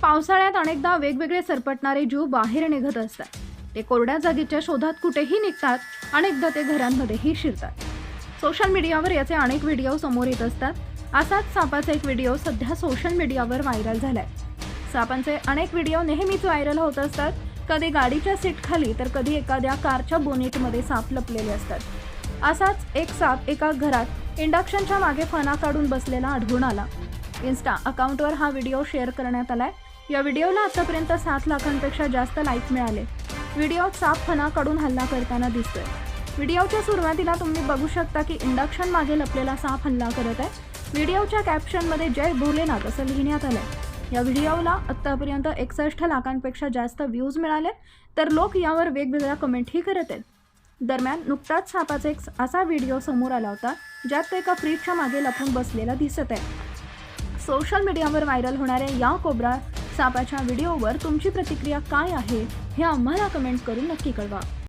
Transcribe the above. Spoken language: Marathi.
पावसाळ्यात अनेकदा वेगवेगळे सरपटणारे जीव बाहेर निघत असतात। ते कोरड्या जागेच्या शोधात कुठेही निघतात, अनेकदा ते घरांमध्येही शिरतात। सोशल मीडियावर याचे अनेक व्हिडिओ समोर येत असतात। असाच सापाचा एक व्हिडिओ सध्या सोशल मीडियावर व्हायरल झालाय। सापांचे अनेक व्हिडिओ नेहमीच व्हायरल होत असतात। कधी गाडीच्या सीट खाली तर कधी एखाद्या कारच्या बोनेटमध्ये साप लपलेले असतात। असाच एक साप एका घरात इंडक्शनच्या मागे फणा काढून बसलेला आढळून आला। इन्स्टा अकाउंटवर हा व्हिडिओ शेअर करण्यात आलाय। या व्हिडिओला आतापर्यंत 7 लाखांपेक्षा जास्त लाईक मिळाले। व्हिडिओत साप फणा काढून हल्ला करताना दिसतोय। व्हिडिओच्या सुरुवातीला तुम्ही बघू शकता की इंडक्शन मागे लपलेला साप हल्ला करत आहे। व्हिडिओच्या कॅप्शनमध्ये जय भोलेनाथ असं लिहिण्यात आलंय। या व्हिडिओला आतापर्यंत 61 लाखांपेक्षा जास्त व्ह्यूज मिळाले, तर लोक यावर वेगवेगळ्या कमेंटही करत आहेत। दरम्यान नुकताच सापाचा एक असा व्हिडिओ समोर आला होता, ज्यात तो एका फ्रीजच्या मागे लपून बसलेला दिसत आहे। सोशल मीडियावर व्हायरल होणाऱ्या या कोब्रा सापाच्या व्हिडिओवर तुमची प्रतिक्रिया काय आहे हे आम्हाला कमेंट करून नक्की कळवा।